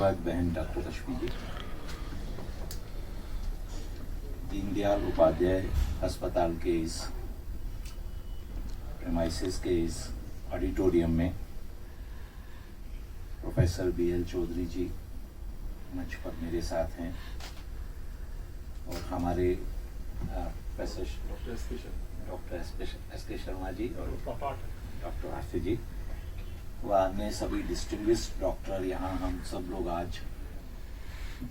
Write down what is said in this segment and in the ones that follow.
धन्यवाद बहन डॉक्टर रश्मि जी। दीनदयाल उपाध्याय अस्पताल के इस प्रेमाइसिस के इस ऑडिटोरियम में प्रोफेसर BL चौधरी जी मंच पर मेरे साथ हैं और हमारे डॉक्टर SK शर्मा जी और डॉक्टर आरती जी व अन्य सभी डिस्टिंग्विश्ड डॉक्टर, यहाँ हम सब लोग आज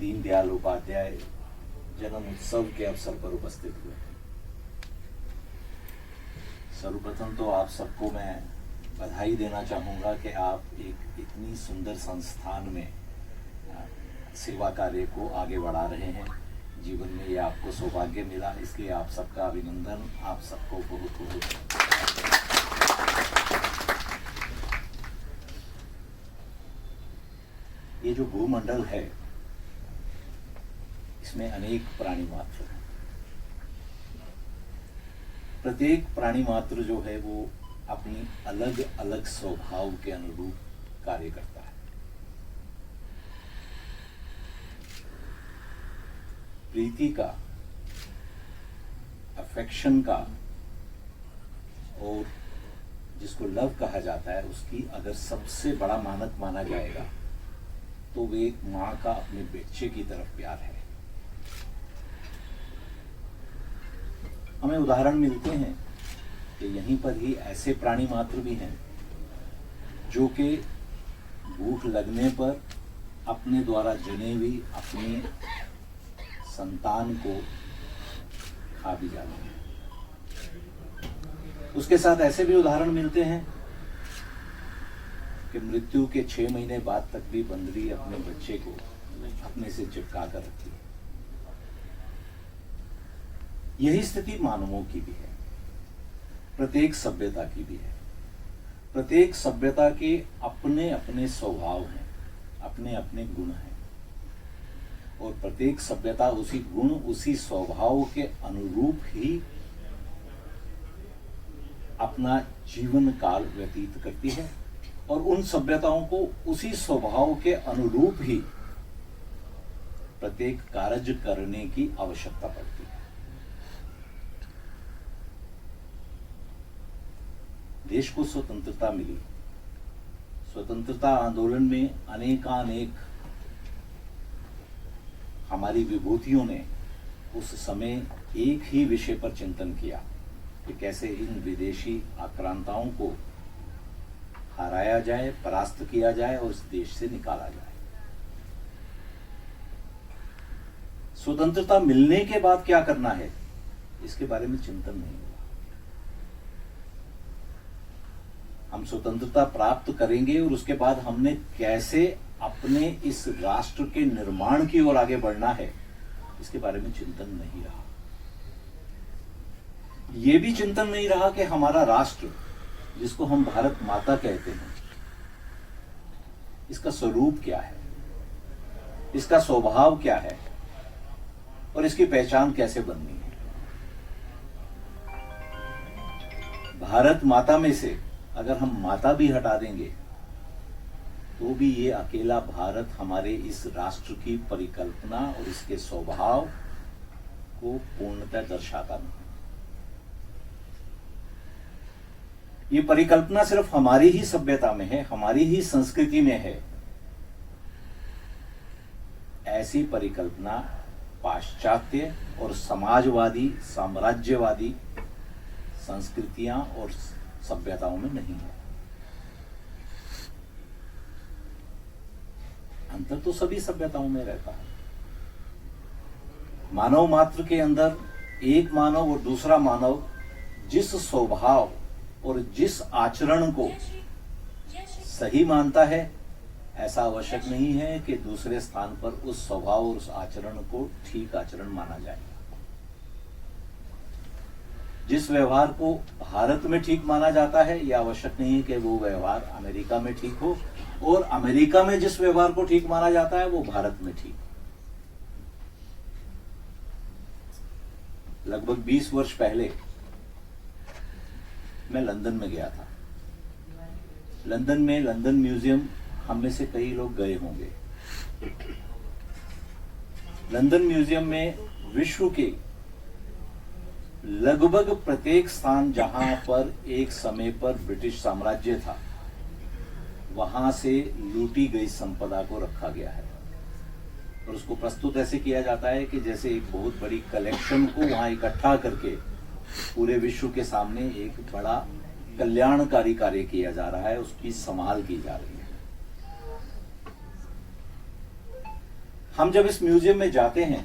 दीनदयाल उपाध्याय जन्म उत्सव के अवसर पर उपस्थित हुए हैं। सर्वप्रथम तो आप सबको मैं बधाई देना चाहूँगा कि आप एक इतनी सुंदर संस्थान में सेवा कार्य को आगे बढ़ा रहे हैं। जीवन में ये आपको सौभाग्य मिला, इसलिए आप सबका अभिनंदन। आप सबको बहुत बहुत ये जो भूमंडल है इसमें अनेक प्राणी मात्र हैं। प्रत्येक प्राणी मात्र जो है वो अपनी अलग अलग स्वभाव के अनुरूप कार्य करता है। प्रीति का, अफेक्शन का और जिसको लव कहा जाता है उसकी अगर सबसे बड़ा मानक माना जाएगा तो वे एक माँ का अपने बच्चे की तरफ प्यार है। हमें उदाहरण मिलते हैं कि यहीं पर ही ऐसे प्राणी मात्र भी हैं जो कि भूख लगने पर अपने द्वारा जने हुई अपनी संतान को खा भी जाते हैं। उसके साथ ऐसे भी उदाहरण मिलते हैं कि मृत्यु के 6 महीने बाद तक भी बंदरी अपने बच्चे को अपने से चिपका कर रखती है। यही स्थिति मानवों की भी है, प्रत्येक सभ्यता की भी है। प्रत्येक सभ्यता के अपने अपने स्वभाव हैं, अपने अपने गुण हैं और प्रत्येक सभ्यता उसी गुण, उसी स्वभाव के अनुरूप ही अपना जीवन काल व्यतीत करती है और उन सभ्यताओं को उसी स्वभाव के अनुरूप ही प्रत्येक कार्य करने की आवश्यकता पड़ती है। देश को स्वतंत्रता मिली, स्वतंत्रता आंदोलन में अनेकानेक हमारी विभूतियों ने उस समय एक ही विषय पर चिंतन किया कि कैसे इन विदेशी आक्रांताओं को हराया जाए, परास्त किया जाए और इस देश से निकाला जाए। स्वतंत्रता मिलने के बाद क्या करना है इसके बारे में चिंतन नहीं हुआ। हम स्वतंत्रता प्राप्त करेंगे और उसके बाद हमने कैसे अपने इस राष्ट्र के निर्माण की ओर आगे बढ़ना है इसके बारे में चिंतन नहीं रहा। यह भी चिंतन नहीं रहा कि हमारा राष्ट्र, जिसको हम भारत माता कहते हैं, इसका स्वरूप क्या है, इसका स्वभाव क्या है और इसकी पहचान कैसे बननी है। भारत माता में से अगर हम माता भी हटा देंगे तो भी ये अकेला भारत हमारे इस राष्ट्र की परिकल्पना और इसके स्वभाव को पूर्णतः दर्शाता नहीं। ये परिकल्पना सिर्फ हमारी ही सभ्यता में है, हमारी ही संस्कृति में है। ऐसी परिकल्पना पाश्चात्य और समाजवादी, साम्राज्यवादी संस्कृतियां और सभ्यताओं में नहीं है। अंतर तो सभी सभ्यताओं में रहता है। मानव मात्र के अंदर एक मानव और दूसरा मानव जिस स्वभाव और जिस आचरण को सही मानता है, ऐसा आवश्यक नहीं है कि दूसरे स्थान पर उस स्वभाव और उस आचरण को ठीक आचरण माना जाएगा। जिस व्यवहार को भारत में ठीक माना जाता है, यह आवश्यक नहीं है कि वो व्यवहार अमेरिका में ठीक हो, और अमेरिका में जिस व्यवहार को ठीक माना जाता है वो भारत में ठीक हो। लगभग 20 वर्ष पहले मैं लंदन में गया था। लंदन में लंदन म्यूजियम हम में से कई लोग गए होंगे। लंदन म्यूजियम में विश्व के लगभग प्रत्येक स्थान जहां पर एक समय पर ब्रिटिश साम्राज्य था, वहां से लूटी गई संपदा को रखा गया है और उसको प्रस्तुत ऐसे किया जाता है कि जैसे एक बहुत बड़ी कलेक्शन को वहां इकट्ठा करके पूरे विश्व के सामने एक बड़ा कल्याणकारी कार्य किया जा रहा है, उसकी संभाल की जा रही है। हम जब इस म्यूजियम में जाते हैं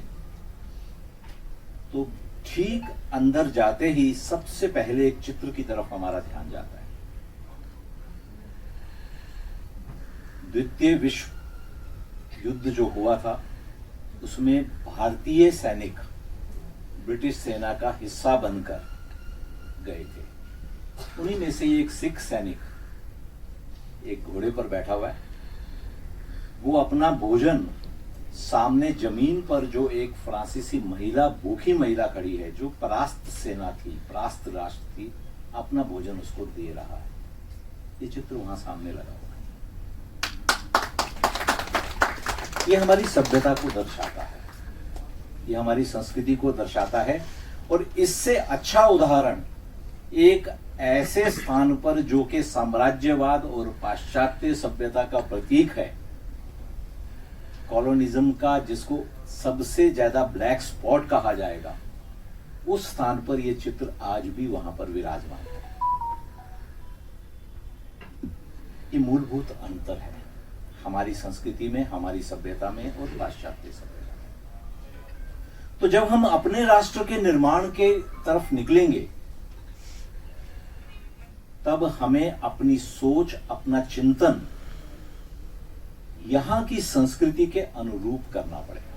तो ठीक अंदर जाते ही सबसे पहले एक चित्र की तरफ हमारा ध्यान जाता है। द्वितीय विश्व युद्ध जो हुआ था उसमें भारतीय सैनिक ब्रिटिश सेना का हिस्सा बनकर गए थे। उन्हीं में से एक सिख सैनिक एक घोड़े पर बैठा हुआ है। वो अपना भोजन सामने जमीन पर जो एक फ्रांसीसी महिला, भूखी महिला खड़ी है, जो परास्त सेना थी, परास्त राष्ट्र थी, अपना भोजन उसको दे रहा है। ये चित्र वहां सामने लगा हुआ है। ये हमारी सभ्यता को दर्शाता है, ये हमारी संस्कृति को दर्शाता है। और इससे अच्छा उदाहरण एक ऐसे स्थान पर जो कि साम्राज्यवाद और पाश्चात्य सभ्यता का प्रतीक है, कॉलोनिज्म का जिसको सबसे ज्यादा ब्लैक स्पॉट कहा जाएगा, उस स्थान पर यह चित्र आज भी वहां पर विराजमान है। ये मूलभूत अंतर है हमारी संस्कृति में, हमारी सभ्यता में और पाश्चात्य सभ्यता में। तो जब हम अपने राष्ट्र के निर्माण के तरफ निकलेंगे तब हमें अपनी सोच, अपना चिंतन यहां की संस्कृति के अनुरूप करना पड़ेगा।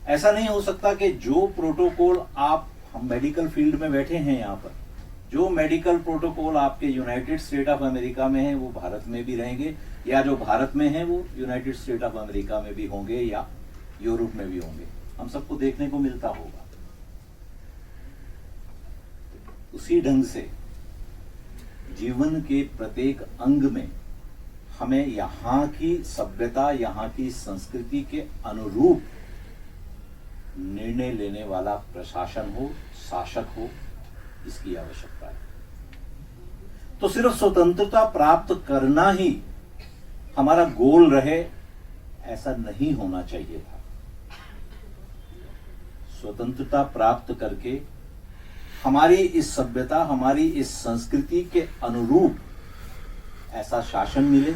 ऐसा नहीं हो सकता कि जो प्रोटोकॉल हम मेडिकल फील्ड में बैठे हैं यहां पर, जो मेडिकल प्रोटोकॉल आपके यूनाइटेड स्टेट ऑफ अमेरिका में है वो भारत में भी रहेंगे, या जो भारत में है वो यूनाइटेड स्टेट ऑफ अमेरिका में भी होंगे या यूरोप में भी होंगे। हम सबको देखने को मिलता होगा। उसी ढंग से जीवन के प्रत्येक अंग में हमें यहां की सभ्यता, यहां की संस्कृति के अनुरूप निर्णय लेने वाला प्रशासन हो, शासक हो, इसकी आवश्यकता है। तो सिर्फ स्वतंत्रता प्राप्त करना ही हमारा गोल रहे, ऐसा नहीं होना चाहिए था। स्वतंत्रता प्राप्त करके हमारी इस सभ्यता, हमारी इस संस्कृति के अनुरूप ऐसा शासन मिले,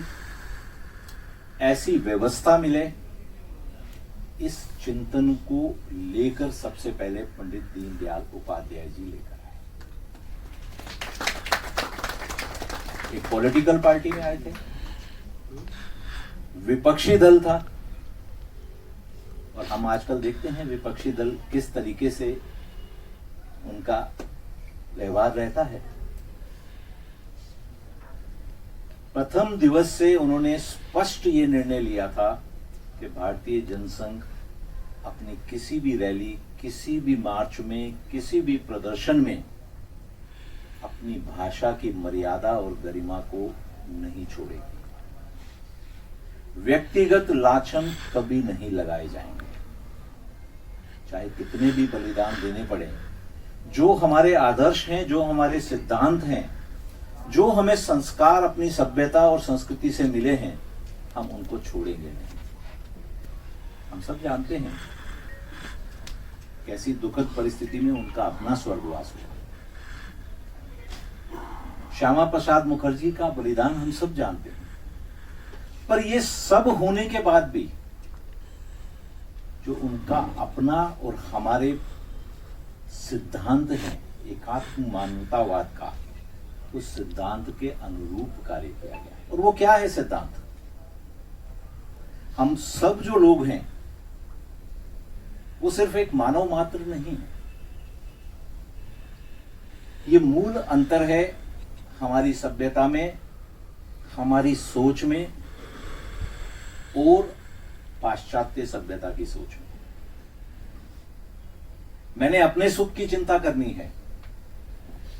ऐसी व्यवस्था मिले, इस चिंतन को लेकर सबसे पहले पंडित दीनदयाल उपाध्याय जी लेकर आए। एक पॉलिटिकल पार्टी में आए थे, विपक्षी दल था, और हम आजकल देखते हैं विपक्षी दल किस तरीके से उनका व्यवहार रहता है। प्रथम दिवस से उन्होंने स्पष्ट ये निर्णय लिया था कि भारतीय जनसंघ अपनी किसी भी रैली, किसी भी मार्च में, किसी भी प्रदर्शन में अपनी भाषा की मर्यादा और गरिमा को नहीं छोड़ेगी। व्यक्तिगत लांछन कभी नहीं लगाए जाएंगे, चाहे कितने भी बलिदान देने पड़े। जो हमारे आदर्श हैं, जो हमारे सिद्धांत हैं, जो हमें संस्कार अपनी सभ्यता और संस्कृति से मिले हैं, हम उनको छोड़ेंगे नहीं। हम सब जानते हैं कैसी दुखद परिस्थिति में उनका अपना स्वर्गवास हुआ। श्यामा प्रसाद मुखर्जी का बलिदान हम सब जानते हैं। पर ये सब होने के बाद भी जो उनका अपना और हमारे सिद्धांत है एकात्म मानवतावाद का, उस सिद्धांत के अनुरूप कार्य किया गया। और वो क्या है सिद्धांत? हम सब जो लोग हैं वो सिर्फ एक मानव मात्र नहीं है। ये मूल अंतर है हमारी सभ्यता में, हमारी सोच में और पाश्चात्य सभ्यता की सोच में। मैंने अपने सुख की चिंता करनी है,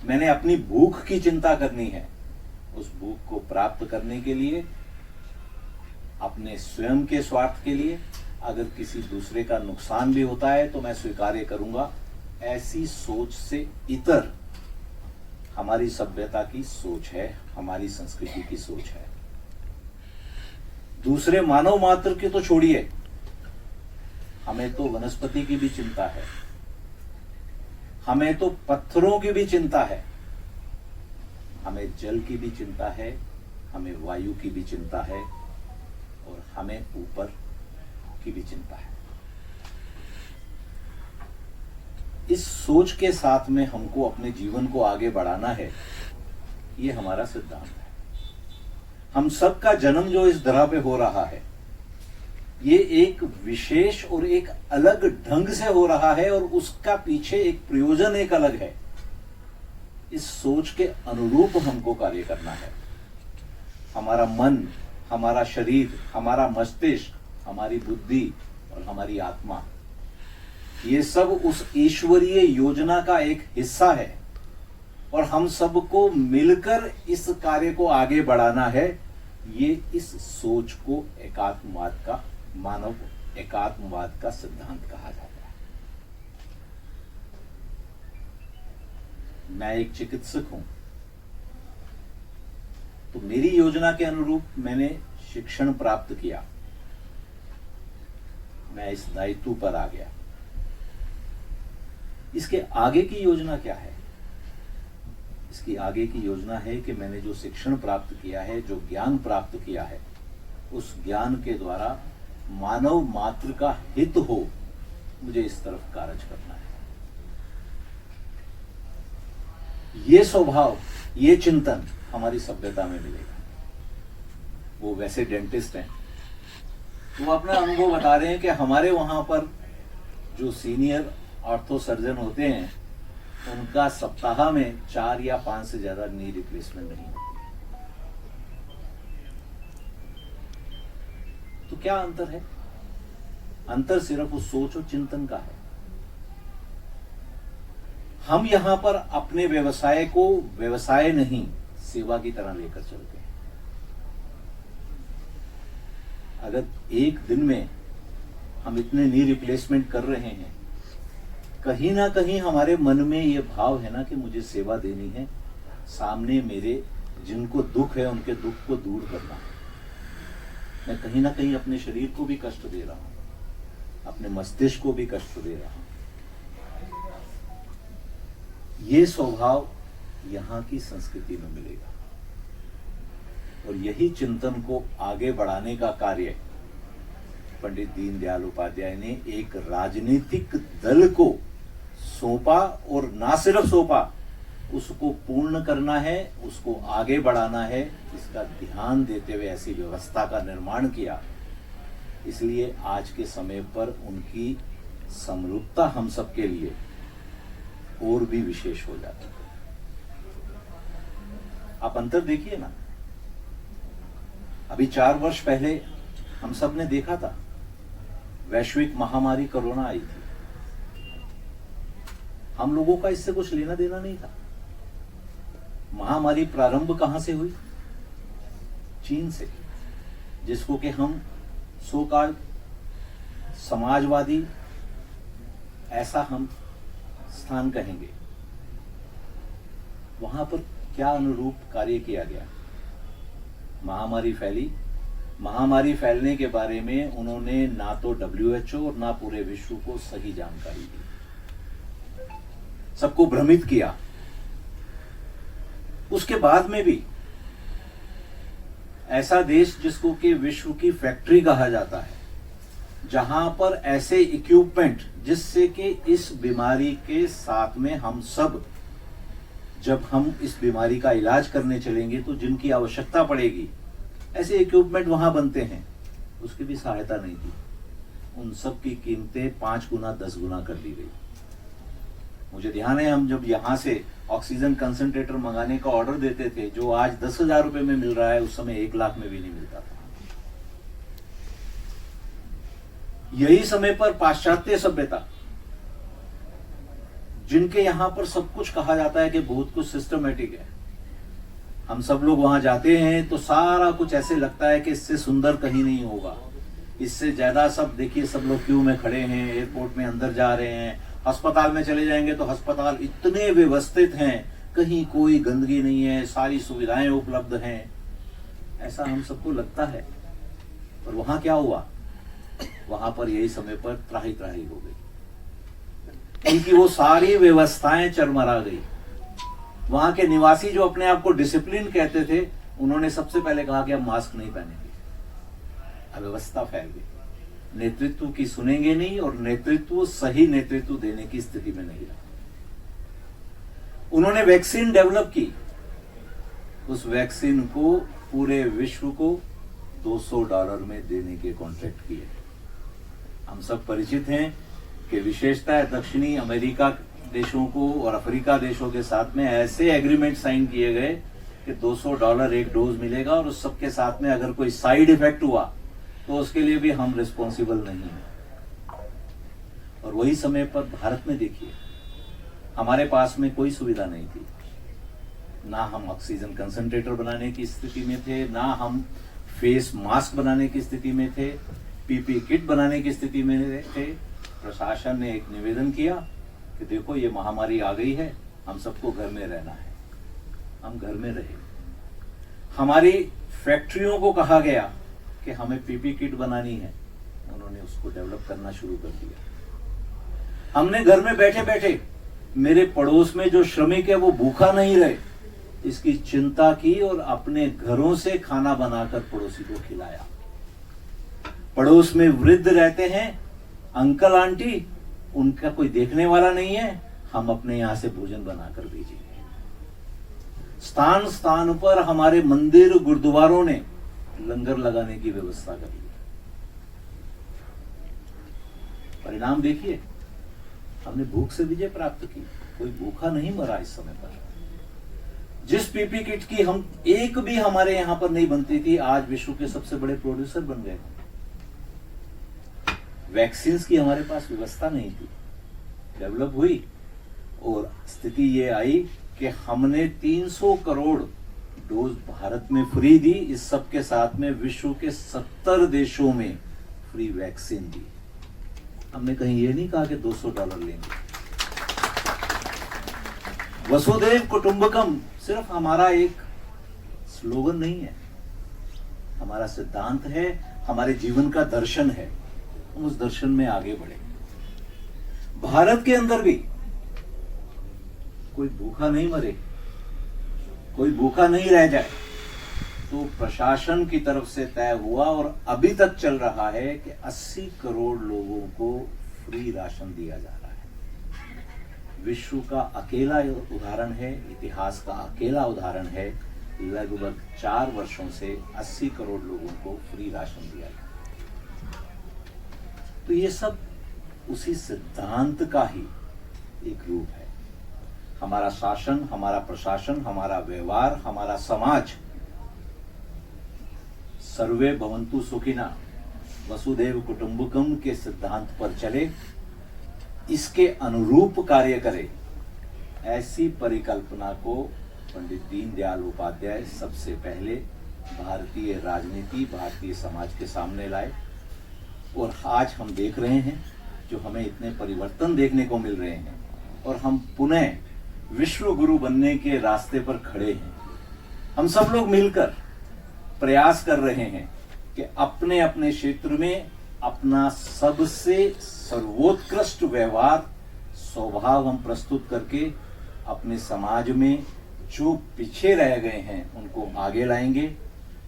मैंने अपनी भूख की चिंता करनी है। उस भूख को प्राप्त करने के लिए अपने स्वयं के स्वार्थ के लिए, अगर किसी दूसरे का नुकसान भी होता है तो मैं स्वीकार्य करूंगा। ऐसी सोच से इतर हमारी सभ्यता की सोच है, हमारी संस्कृति की सोच है। दूसरे मानव मात्र की तो छोड़िए, हमें तो वनस्पति की भी चिंता है, हमें तो पत्थरों की भी चिंता है, हमें जल की भी चिंता है, हमें वायु की भी चिंता है, और हमें ऊपर की भी चिंता है। इस सोच के साथ में हमको अपने जीवन को आगे बढ़ाना है, ये हमारा सिद्धांत है। हम सबका जन्म जो इस धरा पे हो रहा है, ये एक विशेष और एक अलग ढंग से हो रहा है, और उसका पीछे एक प्रयोजन एक अलग है। इस सोच के अनुरूप हमको कार्य करना है। हमारा मन, हमारा शरीर, हमारा मस्तिष्क, हमारी बुद्धि और हमारी आत्मा, ये सब उस ईश्वरीय योजना का एक हिस्सा है, और हम सबको मिलकर इस कार्य को आगे बढ़ाना है। ये इस सोच को एकात्मवाद का, मानव एकात्मवाद का सिद्धांत कहा जाता है। मैं एक चिकित्सक हूं, तो मेरी योजना के अनुरूप मैंने शिक्षण प्राप्त किया, मैं इस दायित्व पर आ गया। इसके आगे की योजना क्या है? इसकी आगे की योजना है कि मैंने जो शिक्षण प्राप्त किया है, जो ज्ञान प्राप्त किया है, उस ज्ञान के द्वारा मानव मात्र का हित हो, मुझे इस तरफ कार्य करना है। ये स्वभाव, ये चिंतन हमारी सभ्यता में मिलेगा। वो वैसे डेंटिस्ट हैं, वो अपना अनुभव बता रहे हैं कि हमारे वहां पर जो सीनियर ऑर्थो सर्जन होते हैं, उनका सप्ताह में 4 या 5 से ज्यादा नी रिप्लेसमेंट नहीं होती है। तो क्या अंतर है? अंतर सिर्फ उस सोच और चिंतन का है। हम यहां पर अपने व्यवसाय को व्यवसाय नहीं, सेवा की तरह लेकर चलते हैं। अगर एक दिन में हम इतने नी रिप्लेसमेंट कर रहे हैं, कहीं ना कहीं हमारे मन में ये भाव है ना कि मुझे सेवा देनी है, सामने मेरे जिनको दुख है उनके दुख को दूर करना है। मैं कहीं ना कहीं अपने शरीर को भी कष्ट दे रहा हूं, अपने मस्तिष्क को भी कष्ट दे रहा हूं। ये स्वभाव यहां की संस्कृति में मिलेगा, और यही चिंतन को आगे बढ़ाने का कार्य पंडित दीनदयाल उपाध्याय ने एक राजनीतिक दल को सौंपा, और ना सिर्फ सौंपा, उसको पूर्ण करना है, उसको आगे बढ़ाना है। इसका ध्यान देते हुए ऐसी व्यवस्था का निर्माण किया। इसलिए आज के समय पर उनकी समरूपता हम सबके लिए और भी विशेष हो जाती है। आप अंतर देखिए ना, अभी 4 वर्ष पहले हम सब ने देखा था, वैश्विक महामारी कोरोना आई थी। हम लोगों का इससे कुछ लेना देना नहीं था। महामारी प्रारंभ कहां से हुई? चीन से, जिसको कि हम सो कॉल्ड समाजवादी ऐसा हम स्थान कहेंगे। वहां पर क्या अनुरूप कार्य किया गया? महामारी फैली। महामारी फैलने के बारे में उन्होंने ना तो WHO और ना पूरे विश्व को सही जानकारी दी, सबको भ्रमित किया। उसके बाद में भी ऐसा देश जिसको कि विश्व की फैक्ट्री कहा जाता है, जहां पर ऐसे इक्विपमेंट जिससे कि इस बीमारी के साथ में हम सब, जब हम इस बीमारी का इलाज करने चलेंगे तो जिनकी आवश्यकता पड़ेगी, ऐसे इक्विपमेंट वहां बनते हैं, उसकी भी सहायता नहीं थी। उन सब की कीमतें 5 गुना 10 गुना कर दी गई। मुझे ध्यान है, हम जब यहां से ऑक्सीजन कंसंट्रेटर मंगाने का ऑर्डर देते थे, जो आज 10,000 रुपए में मिल रहा है, उस समय 1 लाख में भी नहीं मिलता था। यही समय पर पाश्चात्य सभ्यता, जिनके यहां पर सब कुछ कहा जाता है कि बहुत कुछ सिस्टमेटिक है, हम सब लोग वहां जाते हैं तो सारा कुछ ऐसे लगता है कि इससे सुंदर कहीं नहीं होगा, इससे ज्यादा सब देखिए, सब लोग क्यू में खड़े हैं, एयरपोर्ट में अंदर जा रहे हैं, अस्पताल में चले जाएंगे तो अस्पताल इतने व्यवस्थित हैं, कहीं कोई गंदगी नहीं है, सारी सुविधाएं उपलब्ध हैं, ऐसा हम सबको लगता है। पर वहां क्या हुआ, वहां पर यही समय पर त्राही त्राही हो गई, उनकी वो सारी व्यवस्थाएं चरमरा गई। वहां के निवासी जो अपने आप को डिसिप्लिन कहते थे, उन्होंने सबसे पहले कहा कि हम मास्क नहीं पहनेंगे। अव्यवस्था फैल गई, नेतृत्व की सुनेंगे नहीं और नेतृत्व सही नेतृत्व देने की स्थिति में नहीं रहा। उन्होंने वैक्सीन डेवलप की, उस वैक्सीन को पूरे विश्व को $200 में देने के कॉन्ट्रैक्ट किए। हम सब परिचित हैं कि विशेषतः दक्षिणी अमेरिका देशों को और अफ्रीका देशों के साथ में ऐसे एग्रीमेंट साइन किए गए कि $200 एक डोज मिलेगा और उस सबके साथ में अगर कोई साइड इफेक्ट हुआ तो उसके लिए भी हम रिस्पॉन्सिबल नहीं हैं। और वही समय पर भारत में देखिए, हमारे पास में कोई सुविधा नहीं थी, ना हम ऑक्सीजन कंसंट्रेटर बनाने की स्थिति में थे, ना हम फेस मास्क बनाने की स्थिति में थे, पीपी किट बनाने की स्थिति में थे। प्रशासन ने एक निवेदन किया कि देखो ये महामारी आ गई है, हम सबको घर में रहना है। हम घर में रहे। हमारी फैक्ट्रियों को कहा गया कि हमें पीपी किट बनानी है, उन्होंने उसको डेवलप करना शुरू कर दिया। हमने घर में बैठे बैठे मेरे पड़ोस में जो श्रमिक है वो भूखा नहीं रहे, इसकी चिंता की और अपने घरों से खाना बनाकर पड़ोसी को खिलाया। पड़ोस में वृद्ध रहते हैं, अंकल आंटी, उनका कोई देखने वाला नहीं है, हम अपने यहां से भोजन बनाकर भेजेंगे। स्थान स्थान पर हमारे मंदिर गुरुद्वारों ने लंगर लगाने की व्यवस्था कर ली। परिणाम देखिए, हमने भूख से विजय प्राप्त की, कोई भूखा नहीं मरा इस समय पर। जिस पीपी किट की हम एक भी हमारे यहां पर नहीं बनती थी, आज विश्व के सबसे बड़े प्रोड्यूसर बन गए। वैक्सीन की हमारे पास व्यवस्था नहीं थी, डेवलप हुई और स्थिति ये आई कि हमने 300 करोड़ डोज भारत में फ्री दी। इस सब के साथ में विश्व के 70 देशों में फ्री वैक्सीन दी। हमने कहीं ये नहीं कहा कि $200 लेंगे। वसुधैव कुटुंबकम सिर्फ हमारा एक स्लोगन नहीं है, हमारा सिद्धांत है, हमारे जीवन का दर्शन है। हम उस दर्शन में आगे बढ़े। भारत के अंदर भी कोई भूखा नहीं मरे, कोई भूखा नहीं रह जाए, तो प्रशासन की तरफ से तय हुआ और अभी तक चल रहा है कि 80 करोड़ लोगों को फ्री राशन दिया जा रहा है। विश्व का अकेला उदाहरण है, इतिहास का अकेला उदाहरण है, लगभग 4 वर्षों से 80 करोड़ लोगों को फ्री राशन दिया गया। तो ये सब उसी सिद्धांत का ही एक रूप है। हमारा शासन, हमारा प्रशासन, हमारा व्यवहार, हमारा समाज सर्वे भवन्तु सुखिना, वसुधैव कुटुंबकम के सिद्धांत पर चले, इसके अनुरूप कार्य करे, ऐसी परिकल्पना को पंडित दीनदयाल उपाध्याय सबसे पहले भारतीय राजनीति, भारतीय समाज के सामने लाए। और आज हम देख रहे हैं जो हमें इतने परिवर्तन देखने को मिल रहे हैं और हम पुनः विश्व गुरु बनने के रास्ते पर खड़े हैं। हम सब लोग मिलकर प्रयास कर रहे हैं कि अपने अपने क्षेत्र में अपना सबसे सर्वोत्कृष्ट व्यवहार, स्वभाव हम प्रस्तुत करके अपने समाज में जो पीछे रह गए हैं उनको आगे लाएंगे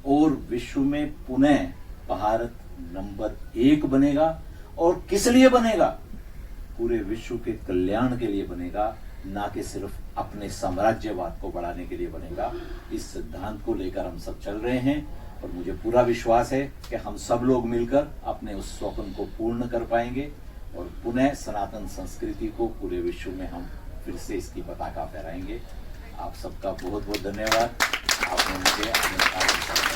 और विश्व में पुनः भारत नंबर 1 बनेगा। और किस लिए बनेगा? पूरे विश्व के कल्याण के लिए बनेगा, ना कि सिर्फ अपने साम्राज्यवाद को बढ़ाने के लिए बनेगा। इस सिद्धांत को लेकर हम सब चल रहे हैं और मुझे पूरा विश्वास है कि हम सब लोग मिलकर अपने उस स्वप्न को पूर्ण कर पाएंगे और पुनः सनातन संस्कृति को पूरे विश्व में हम फिर से इसकी पताका फहराएंगे। आप सबका बहुत बहुत धन्यवाद। आपने मुझे अपने